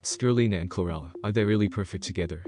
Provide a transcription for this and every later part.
Spirulina and Chlorella, are they really perfect together?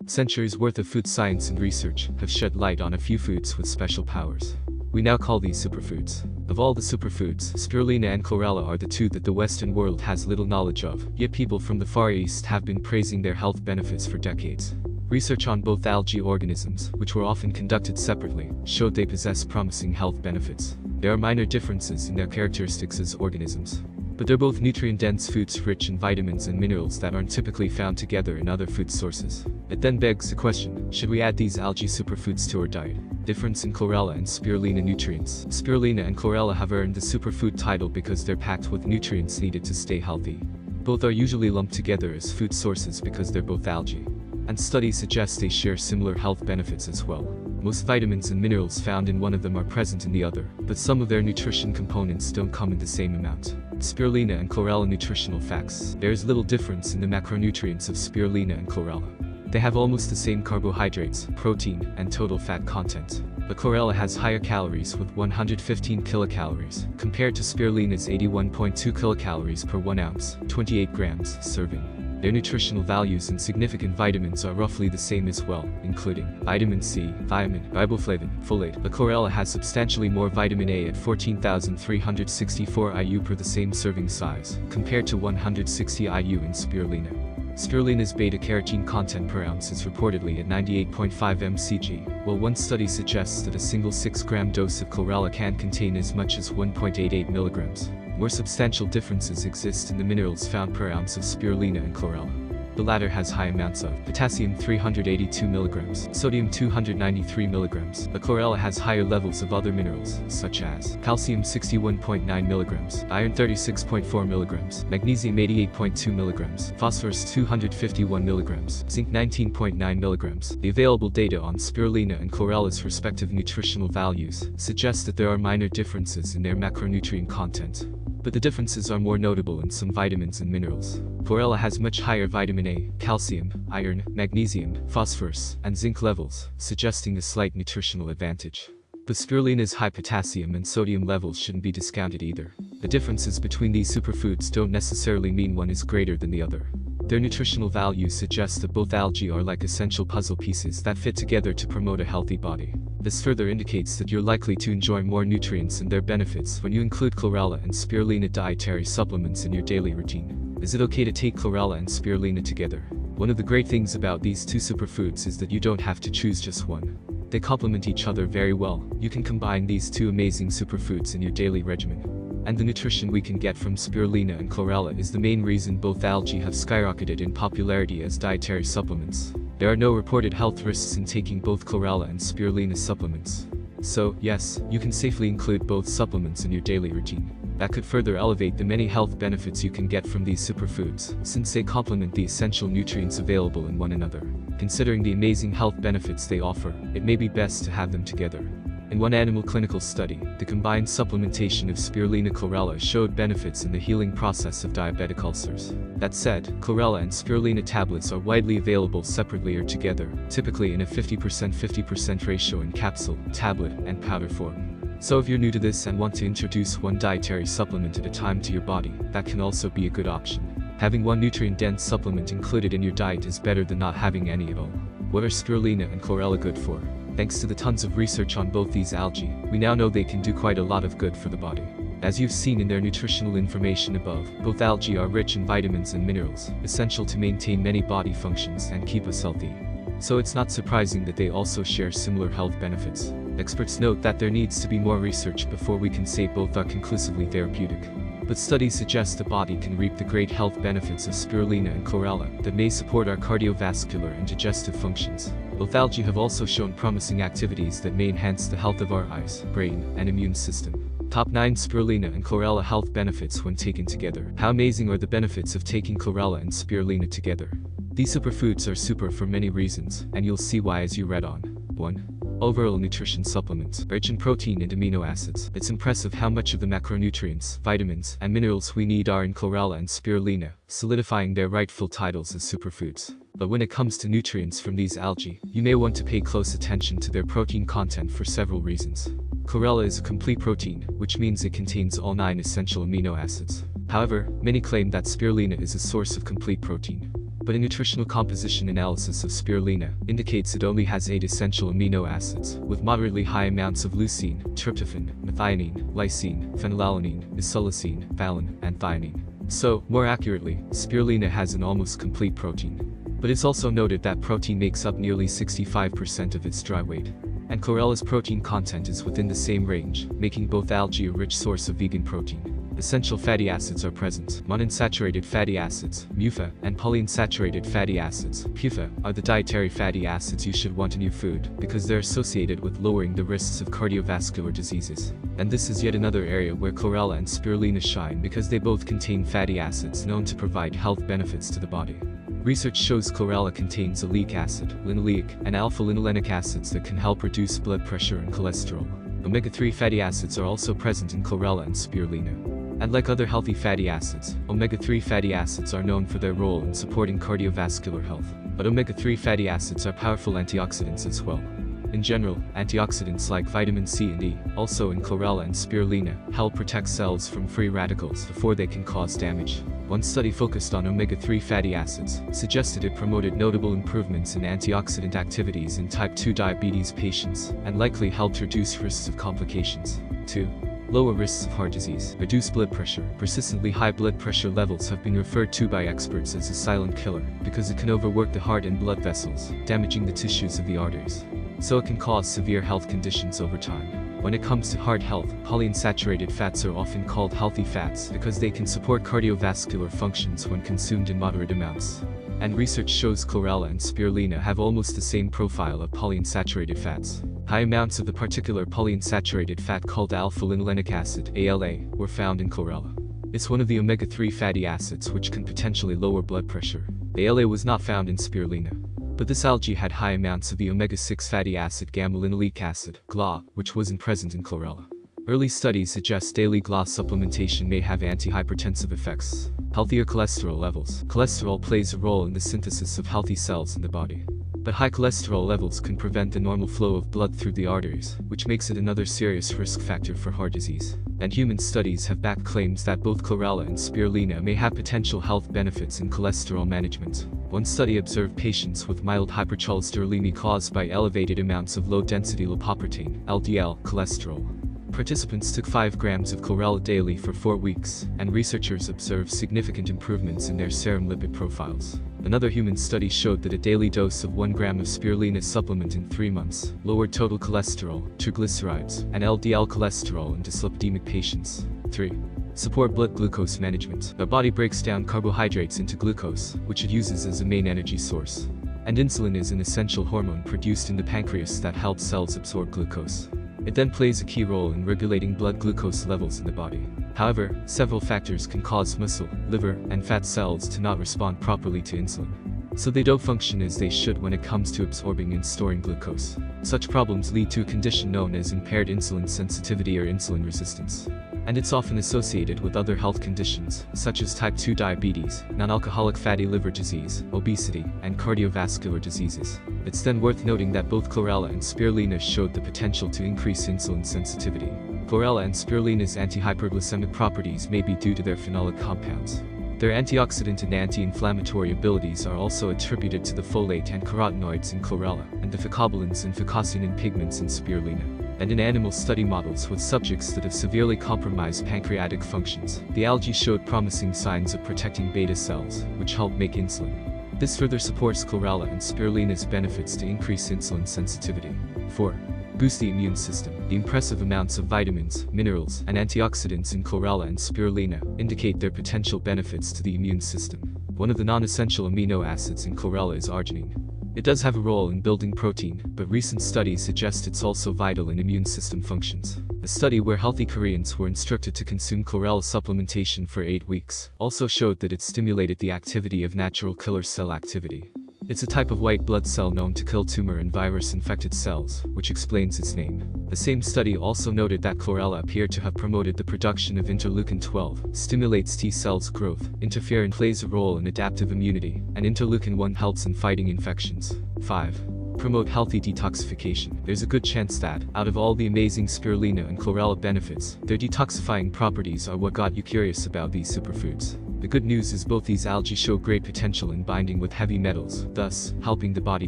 Centuries worth of food science and research have shed light on a few foods with special powers. We now call these superfoods. Of all the superfoods, Spirulina and Chlorella are the two that the Western world has little knowledge of, yet people from the Far East have been praising their health benefits for decades. Research on both algae organisms, which were often conducted separately, showed they possess promising health benefits. There are minor differences in their characteristics as organisms, but they're both nutrient-dense foods rich in vitamins and minerals that aren't typically found together in other food sources. It then begs the question, should we add these algae superfoods to our diet? Difference in Chlorella and Spirulina nutrients. Spirulina and Chlorella have earned the superfood title because they're packed with nutrients needed to stay healthy. Both are usually lumped together as food sources because they're both algae, and studies suggest they share similar health benefits as well. Most vitamins and minerals found in one of them are present in the other, but some of their nutrition components don't come in the same amount. Spirulina and Chlorella nutritional facts. There is little difference in the macronutrients of Spirulina and Chlorella. They have almost the same carbohydrates, protein, and total fat content, but Chlorella has higher calories with 115 kilocalories, compared to Spirulina's 81.2 kilocalories per 1 ounce, 28 grams serving. Their nutritional values and significant vitamins are roughly the same as well, including vitamin C, thiamine, riboflavin, folate. But Chlorella has substantially more vitamin A at 14,364 IU per the same serving size, compared to 160 IU in Spirulina. Spirulina's beta-carotene content per ounce is reportedly at 98.5 mcg, while one study suggests that a single 6-gram dose of Chlorella can contain as much as 1.88 milligrams. More substantial differences exist in the minerals found per ounce of Spirulina and Chlorella. The latter has high amounts of potassium 382 mg, sodium 293 mg, but Chlorella has higher levels of other minerals, such as calcium 61.9 mg, iron 36.4 mg, magnesium 88.2 mg, phosphorus 251 mg, zinc 19.9 mg. The available data on Spirulina and Chlorella's respective nutritional values suggest that there are minor differences in their macronutrient content, but the differences are more notable in some vitamins and minerals. Chlorella has much higher vitamin A, calcium, iron, magnesium, phosphorus, and zinc levels, suggesting a slight nutritional advantage. But Spirulina's high potassium and sodium levels shouldn't be discounted either. The differences between these superfoods don't necessarily mean one is greater than the other. Their nutritional values suggest that both algae are like essential puzzle pieces that fit together to promote a healthy body. This further indicates that you're likely to enjoy more nutrients and their benefits when you include Chlorella and Spirulina dietary supplements in your daily routine. Is it okay to take Chlorella and Spirulina together? One of the great things about these two superfoods is that you don't have to choose just one. They complement each other very well. You can combine these two amazing superfoods in your daily regimen. And the nutrition we can get from Spirulina and Chlorella is the main reason both algae have skyrocketed in popularity as dietary supplements. There are no reported health risks in taking both Chlorella and Spirulina supplements. So, yes, you can safely include both supplements in your daily routine. That could further elevate the many health benefits you can get from these superfoods, since they complement the essential nutrients available in one another. Considering the amazing health benefits they offer, it may be best to have them together. In one animal clinical study, the combined supplementation of Spirulina Chlorella showed benefits in the healing process of diabetic ulcers. That said, Chlorella and Spirulina tablets are widely available separately or together, typically in a 50% ratio in capsule, tablet, and powder form. So if you're new to this and want to introduce one dietary supplement at a time to your body, that can also be a good option. Having one nutrient-dense supplement included in your diet is better than not having any at all. What are Spirulina and Chlorella good for? Thanks to the tons of research on both these algae, we now know they can do quite a lot of good for the body. As you've seen in their nutritional information above, both algae are rich in vitamins and minerals, essential to maintain many body functions and keep us healthy. So it's not surprising that they also share similar health benefits. Experts note that there needs to be more research before we can say both are conclusively therapeutic. But studies suggest the body can reap the great health benefits of Spirulina and Chlorella that may support our cardiovascular and digestive functions. Both algae have also shown promising activities that may enhance the health of our eyes, brain, and immune system. Top 9 Spirulina and Chlorella health benefits when taken together. How amazing are the benefits of taking Chlorella and Spirulina together? These superfoods are super for many reasons, and you'll see why as you read on. 1. Overall nutrition supplements, rich in protein and amino acids. It's impressive how much of the macronutrients, vitamins, and minerals we need are in Chlorella and Spirulina, solidifying their rightful titles as superfoods. But when it comes to nutrients from these algae, you may want to pay close attention to their protein content for several reasons. Chlorella is a complete protein, which means it contains all 9 essential amino acids. However, many claim that spirulina is a source of complete protein. But a nutritional composition analysis of spirulina indicates it only has 8 essential amino acids, with moderately high amounts of leucine, tryptophan, methionine, lysine, phenylalanine, isoleucine, valine, and thionine. So, more accurately, spirulina has an almost complete protein. But it's also noted that protein makes up nearly 65% of its dry weight. And chlorella's protein content is within the same range, making both algae a rich source of vegan protein. Essential fatty acids are present. Monounsaturated fatty acids, MUFA, and polyunsaturated fatty acids, PUFA, are the dietary fatty acids you should want in your food, because they're associated with lowering the risks of cardiovascular diseases. And this is yet another area where chlorella and spirulina shine because they both contain fatty acids known to provide health benefits to the body. Research shows chlorella contains oleic acid, linoleic, and alpha-linolenic acids that can help reduce blood pressure and cholesterol. Omega-3 fatty acids are also present in chlorella and spirulina. And like other healthy fatty acids, omega-3 fatty acids are known for their role in supporting cardiovascular health. But omega-3 fatty acids are powerful antioxidants as well. In general, antioxidants like vitamin C and E, also in chlorella and spirulina, help protect cells from free radicals before they can cause damage. One study focused on omega-3 fatty acids suggested it promoted notable improvements in antioxidant activities in type 2 diabetes patients, and likely helped reduce risks of complications. 2. Lower risks of heart disease. Reduced blood pressure. Persistently high blood pressure levels have been referred to by experts as a silent killer, because it can overwork the heart and blood vessels, damaging the tissues of the arteries. So it can cause severe health conditions over time. When it comes to heart health, polyunsaturated fats are often called healthy fats because they can support cardiovascular functions when consumed in moderate amounts. And research shows chlorella and spirulina have almost the same profile of polyunsaturated fats. High amounts of the particular polyunsaturated fat called alpha-linolenic acid, ALA, were found in chlorella. It's one of the omega-3 fatty acids which can potentially lower blood pressure. ALA was not found in spirulina. But this algae had high amounts of the omega-6 fatty acid gamma-linoleic acid, GLA, which wasn't present in chlorella. Early studies suggest daily GLA supplementation may have antihypertensive effects. Healthier cholesterol levels. Cholesterol plays a role in the synthesis of healthy cells in the body. But high cholesterol levels can prevent the normal flow of blood through the arteries, which makes it another serious risk factor for heart disease. And human studies have backed claims that both chlorella and spirulina may have potential health benefits in cholesterol management. One study observed patients with mild hypercholesterolemia caused by elevated amounts of low-density lipoprotein, LDL, cholesterol. Participants took 5 grams of chlorella daily for 4 weeks, and researchers observed significant improvements in their serum lipid profiles. Another human study showed that a daily dose of 1 gram of spirulina supplement in 3 months lowered total cholesterol, triglycerides, and LDL cholesterol in dyslipidemic patients. 3. Support blood glucose management. The body breaks down carbohydrates into glucose, which it uses as a main energy source. And insulin is an essential hormone produced in the pancreas that helps cells absorb glucose. It then plays a key role in regulating blood glucose levels in the body. However, several factors can cause muscle, liver, and fat cells to not respond properly to insulin. So they don't function as they should when it comes to absorbing and storing glucose. Such problems lead to a condition known as impaired insulin sensitivity or insulin resistance. And it's often associated with other health conditions, such as type 2 diabetes, non-alcoholic fatty liver disease, obesity, and cardiovascular diseases. It's then worth noting that both chlorella and spirulina showed the potential to increase insulin sensitivity. Chlorella and spirulina's antihyperglycemic properties may be due to their phenolic compounds. Their antioxidant and anti-inflammatory abilities are also attributed to the folate and carotenoids in chlorella, and the phycobilins and phycocyanin pigments in spirulina. And in animal study models with subjects that have severely compromised pancreatic functions, the algae showed promising signs of protecting beta cells, which help make insulin. This further supports chlorella and spirulina's benefits to increase insulin sensitivity. 4. Boost the immune system. The impressive amounts of vitamins, minerals, and antioxidants in chlorella and spirulina indicate their potential benefits to the immune system. One of the non-essential amino acids in chlorella is arginine. It does have a role in building protein, but recent studies suggest it's also vital in immune system functions. A study where healthy Koreans were instructed to consume chlorella supplementation for 8 weeks also showed that it stimulated the activity of natural killer cell activity. It's a type of white blood cell known to kill tumor and virus-infected cells, which explains its name. The same study also noted that chlorella appeared to have promoted the production of interleukin-12, stimulates T cells growth, interferon plays a role in adaptive immunity, and interleukin-1 helps in fighting infections. 5. promote healthy detoxification. There's a good chance that, out of all the amazing spirulina and chlorella benefits, their detoxifying properties are what got you curious about these superfoods. The good news is both these algae show great potential in binding with heavy metals, thus helping the body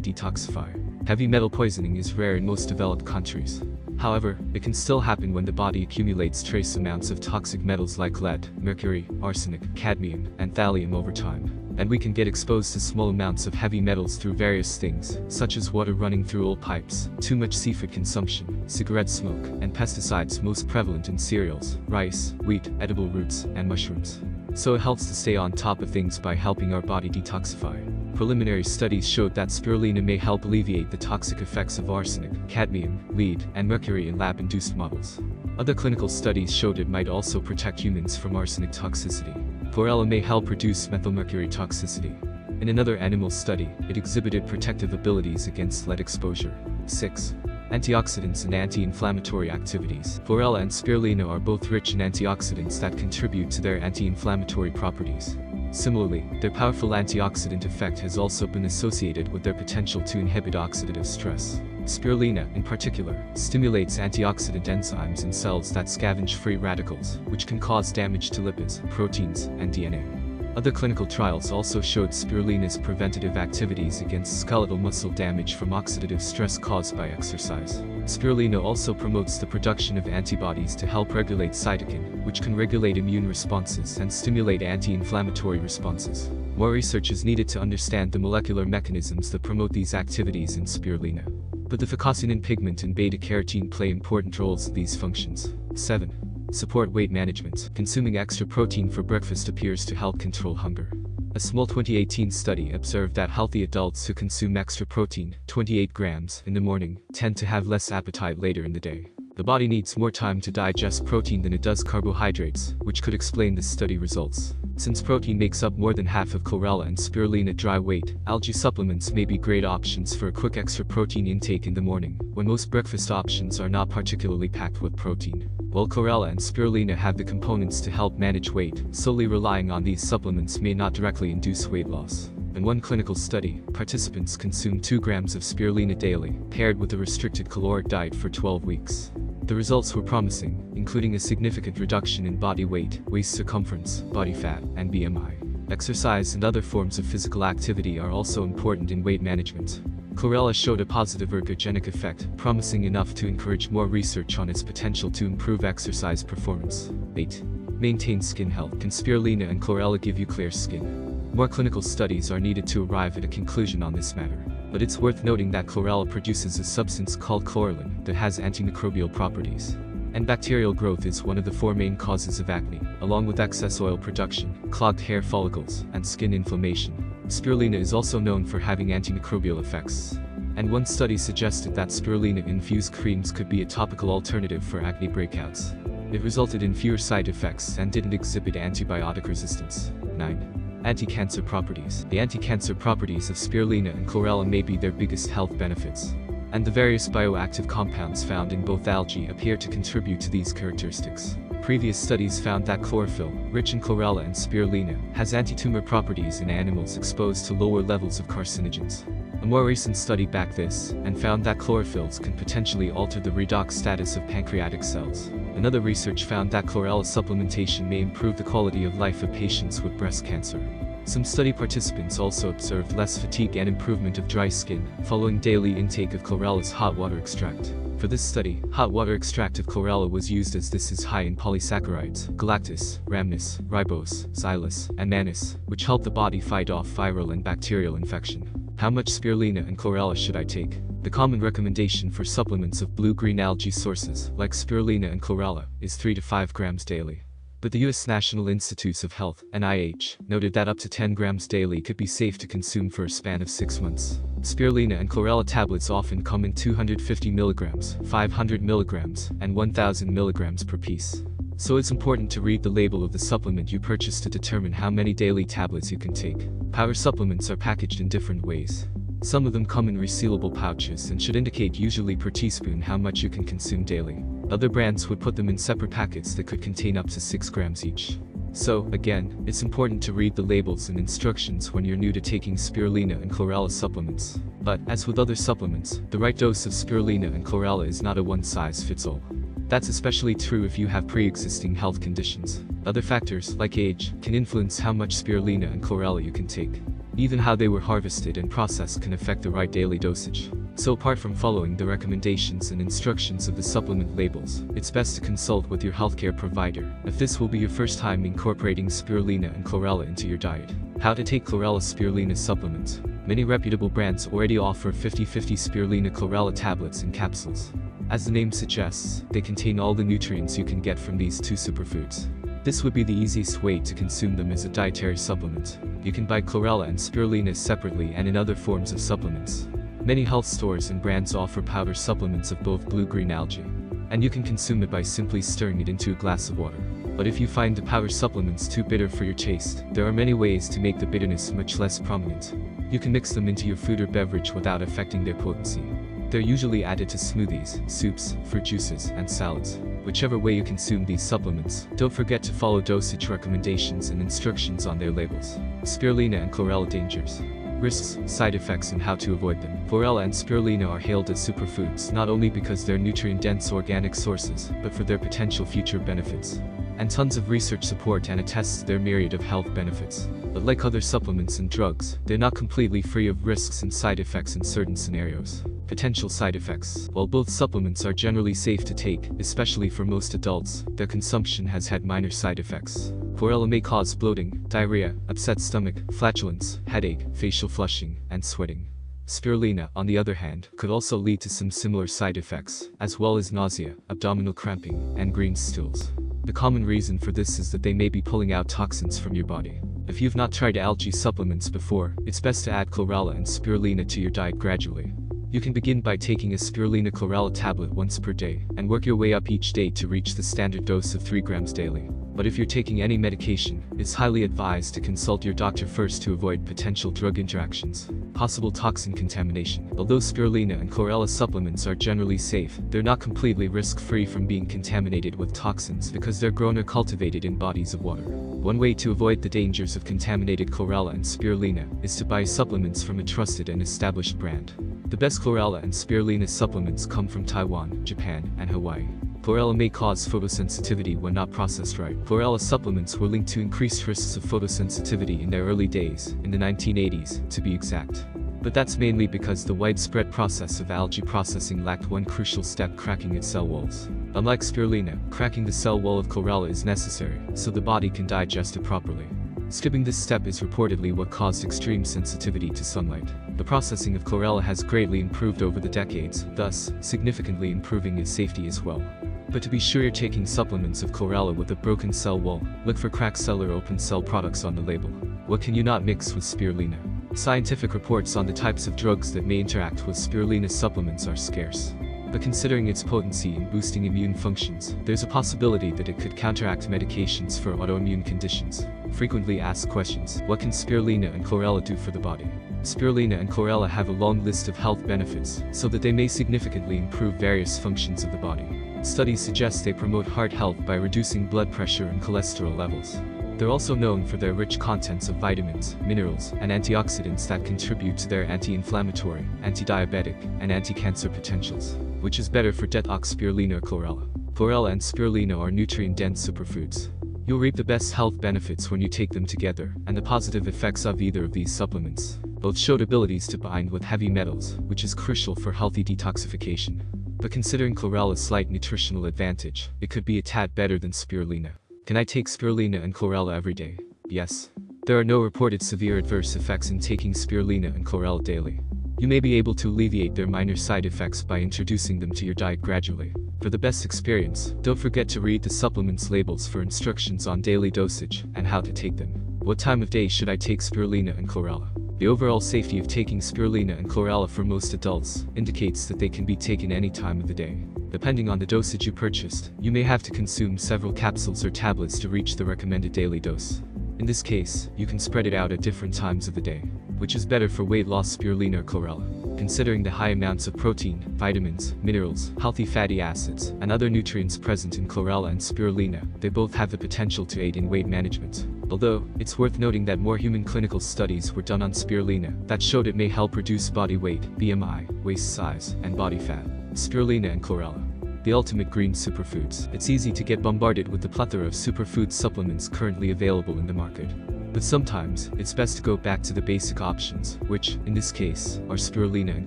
detoxify. Heavy metal poisoning is rare in most developed countries. However, it can still happen when the body accumulates trace amounts of toxic metals like lead, mercury, arsenic, cadmium, and thallium over time. And we can get exposed to small amounts of heavy metals through various things, such as water running through old pipes, too much seafood consumption, cigarette smoke, and pesticides most prevalent in cereals, rice, wheat, edible roots, and mushrooms. So it helps to stay on top of things by helping our body detoxify. Preliminary studies showed that spirulina may help alleviate the toxic effects of arsenic, cadmium, lead, and mercury in lab-induced models. Other clinical studies showed it might also protect humans from arsenic toxicity. Chlorella may help reduce methylmercury toxicity. In another animal study, it exhibited protective abilities against lead exposure. 6. Antioxidants and anti-inflammatory activities. Chlorella and spirulina are both rich in antioxidants that contribute to their anti-inflammatory properties. Similarly, their powerful antioxidant effect has also been associated with their potential to inhibit oxidative stress. Spirulina, in particular, stimulates antioxidant enzymes in cells that scavenge free radicals, which can cause damage to lipids, proteins, and DNA. Other clinical trials also showed spirulina's preventative activities against skeletal muscle damage from oxidative stress caused by exercise. Spirulina also promotes the production of antibodies to help regulate cytokine, which can regulate immune responses and stimulate anti-inflammatory responses. More research is needed to understand the molecular mechanisms that promote these activities in spirulina. But the precaution pigment and beta-carotene play important roles in these functions. 7. Support weight management. Consuming extra protein for breakfast appears to help control hunger. A small 2018 study observed that healthy adults who consume extra protein, 28 grams, in the morning, tend to have less appetite later in the day. The body needs more time to digest protein than it does carbohydrates, which could explain the study results. Since protein makes up more than half of chlorella and spirulina dry weight, algae supplements may be great options for a quick extra protein intake in the morning, when most breakfast options are not particularly packed with protein. While chlorella and spirulina have the components to help manage weight, solely relying on these supplements may not directly induce weight loss. In one clinical study, participants consumed 2 grams of spirulina daily, paired with a restricted caloric diet for 12 weeks. The results were promising, including a significant reduction in body weight, waist circumference, body fat, and BMI. Exercise and other forms of physical activity are also important in weight management. Chlorella showed a positive ergogenic effect, promising enough to encourage more research on its potential to improve exercise performance. 8. Maintain skin health. Can spirulina and chlorella give you clear skin? More clinical studies are needed to arrive at a conclusion on this matter. But it's worth noting that chlorella produces a substance called chlorella that has antimicrobial properties. And bacterial growth is one of the 4 main causes of acne, along with excess oil production, clogged hair follicles, and skin inflammation. Spirulina is also known for having antimicrobial effects. And one study suggested that spirulina-infused creams could be a topical alternative for acne breakouts. It resulted in fewer side effects and didn't exhibit antibiotic resistance. 9. Anti-cancer properties. The anti-cancer properties of spirulina and chlorella may be their biggest health benefits. And the various bioactive compounds found in both algae appear to contribute to these characteristics. Previous studies found that chlorophyll, rich in chlorella and spirulina, has anti-tumor properties in animals exposed to lower levels of carcinogens. A more recent study backed this, and found that chlorophylls can potentially alter the redox status of pancreatic cells. Another research found that chlorella supplementation may improve the quality of life of patients with breast cancer. Some study participants also observed less fatigue and improvement of dry skin, following daily intake of chlorella's hot water extract. For this study, hot water extract of chlorella was used as this is high in polysaccharides, galactose, rhamnose, ribose, xylose, and mannose, which help the body fight off viral and bacterial infection. How much spirulina and chlorella should I take? The common recommendation for supplements of blue-green algae sources, like spirulina and chlorella, is 3 to 5 grams daily. But the U.S. National Institutes of Health, NIH, noted that up to 10 grams daily could be safe to consume for a span of 6 months. Spirulina and chlorella tablets often come in 250 milligrams, 500 milligrams, and 1000 milligrams per piece. So it's important to read the label of the supplement you purchase to determine how many daily tablets you can take. Power supplements are packaged in different ways. Some of them come in resealable pouches and should indicate usually per teaspoon how much you can consume daily. Other brands would put them in separate packets that could contain up to 6 grams each. So, again, it's important to read the labels and instructions when you're new to taking Spirulina and Chlorella supplements. But, as with other supplements, the right dose of Spirulina and Chlorella is not a one-size-fits-all. That's especially true if you have pre-existing health conditions. Other factors, like age, can influence how much Spirulina and Chlorella you can take. Even how they were harvested and processed can affect the right daily dosage. So apart from following the recommendations and instructions of the supplement labels, it's best to consult with your healthcare provider if this will be your first time incorporating Spirulina and Chlorella into your diet. How to take Chlorella Spirulina supplements. Many reputable brands already offer 50/50 Spirulina Chlorella tablets and capsules. As the name suggests, they contain all the nutrients you can get from these two superfoods. This would be the easiest way to consume them as a dietary supplement. You can buy Chlorella and Spirulina separately and in other forms of supplements. Many health stores and brands offer powder supplements of both blue-green algae, and you can consume it by simply stirring it into a glass of water. But if you find the powder supplements too bitter for your taste, there are many ways to make the bitterness much less prominent. You can mix them into your food or beverage without affecting their potency. They're usually added to smoothies, soups, fruit juices, and salads. Whichever way you consume these supplements, don't forget to follow dosage recommendations and instructions on their labels. Spirulina and Chlorella dangers. Risks, side effects, and how to avoid them. Chlorella and Spirulina are hailed as superfoods not only because they're nutrient-dense organic sources, but for their potential future benefits. And tons of research support and attests their myriad of health benefits. But like other supplements and drugs, they're not completely free of risks and side effects in certain scenarios. Potential side effects. While both supplements are generally safe to take, especially for most adults, their consumption has had minor side effects. Chlorella may cause bloating, diarrhea, upset stomach, flatulence, headache, facial flushing, and sweating. Spirulina, on the other hand, could also lead to some similar side effects, as well as nausea, abdominal cramping, and green stools. The common reason for this is that they may be pulling out toxins from your body. If you've not tried algae supplements before, it's best to add Chlorella and Spirulina to your diet gradually. You can begin by taking a Spirulina Chlorella tablet once per day, and work your way up each day to reach the standard dose of 3 grams daily. But if you're taking any medication, it's highly advised to consult your doctor first to avoid potential drug interactions. Possible toxin contamination. Although Spirulina and Chlorella supplements are generally safe, they're not completely risk-free from being contaminated with toxins because they're grown or cultivated in bodies of water. One way to avoid the dangers of contaminated Chlorella and Spirulina is to buy supplements from a trusted and established brand. The best Chlorella and Spirulina supplements come from Taiwan, Japan, and Hawaii. Chlorella may cause photosensitivity when not processed right. Chlorella supplements were linked to increased risks of photosensitivity in their early days, in the 1980s, to be exact. But that's mainly because the widespread process of algae processing lacked one crucial step: cracking its cell walls. Unlike Spirulina, cracking the cell wall of Chlorella is necessary, so the body can digest it properly. Skipping this step is reportedly what caused extreme sensitivity to sunlight. The processing of Chlorella has greatly improved over the decades, thus, significantly improving its safety as well. But to be sure you're taking supplements of Chlorella with a broken cell wall, look for cracked cell or open cell products on the label. What can you not mix with Spirulina? Scientific reports on the types of drugs that may interact with Spirulina supplements are scarce. But considering its potency in boosting immune functions, there's a possibility that it could counteract medications for autoimmune conditions. Frequently asked questions: what can Spirulina and Chlorella do for the body? Spirulina and Chlorella have a long list of health benefits, so that they may significantly improve various functions of the body. Studies suggest they promote heart health by reducing blood pressure and cholesterol levels. They're also known for their rich contents of vitamins, minerals, and antioxidants that contribute to their anti-inflammatory, anti-diabetic, and anti-cancer potentials, which is better for detox Spirulina or Chlorella. Chlorella and Spirulina are nutrient-dense superfoods. You'll reap the best health benefits when you take them together, and the positive effects of either of these supplements. Both showed abilities to bind with heavy metals, which is crucial for healthy detoxification. But considering Chlorella's slight nutritional advantage, it could be a tad better than Spirulina. Can I take Spirulina and Chlorella every day? Yes. There are no reported severe adverse effects in taking Spirulina and Chlorella daily. You may be able to alleviate their minor side effects by introducing them to your diet gradually. For the best experience, don't forget to read the supplements labels for instructions on daily dosage and how to take them. What time of day should I take Spirulina and Chlorella? The overall safety of taking Spirulina and Chlorella for most adults indicates that they can be taken any time of the day. Depending on the dosage you purchased, you may have to consume several capsules or tablets to reach the recommended daily dose. In this case, you can spread it out at different times of the day. Which is better for weight loss, Spirulina or Chlorella? Considering the high amounts of protein, vitamins, minerals, healthy fatty acids, and other nutrients present in Chlorella and Spirulina, they both have the potential to aid in weight management. Although, it's worth noting that more human clinical studies were done on Spirulina that showed it may help reduce body weight, BMI, waist size, and body fat. Spirulina and Chlorella, the ultimate green superfoods. It's easy to get bombarded with the plethora of superfood supplements currently available in the market. But sometimes, it's best to go back to the basic options, which, in this case, are Spirulina and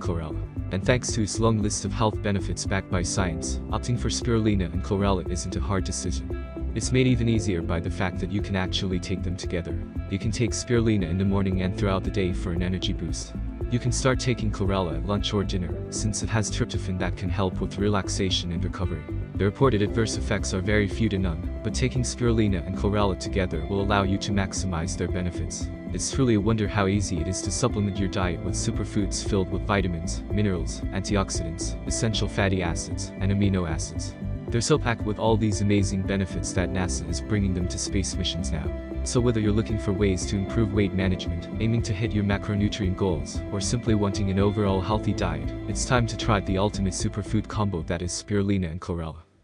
Chlorella. And thanks to its long list of health benefits backed by science, opting for Spirulina and Chlorella isn't a hard decision. It's made even easier by the fact that you can actually take them together. You can take Spirulina in the morning and throughout the day for an energy boost. You can start taking Chlorella at lunch or dinner, since it has tryptophan that can help with relaxation and recovery. The reported adverse effects are very few to none, but taking Spirulina and Chlorella together will allow you to maximize their benefits. It's truly a wonder how easy it is to supplement your diet with superfoods filled with vitamins, minerals, antioxidants, essential fatty acids, and amino acids. They're so packed with all these amazing benefits that NASA is bringing them to space missions now. So whether you're looking for ways to improve weight management, aiming to hit your macronutrient goals, or simply wanting an overall healthy diet, it's time to try the ultimate superfood combo that is Spirulina and Chlorella.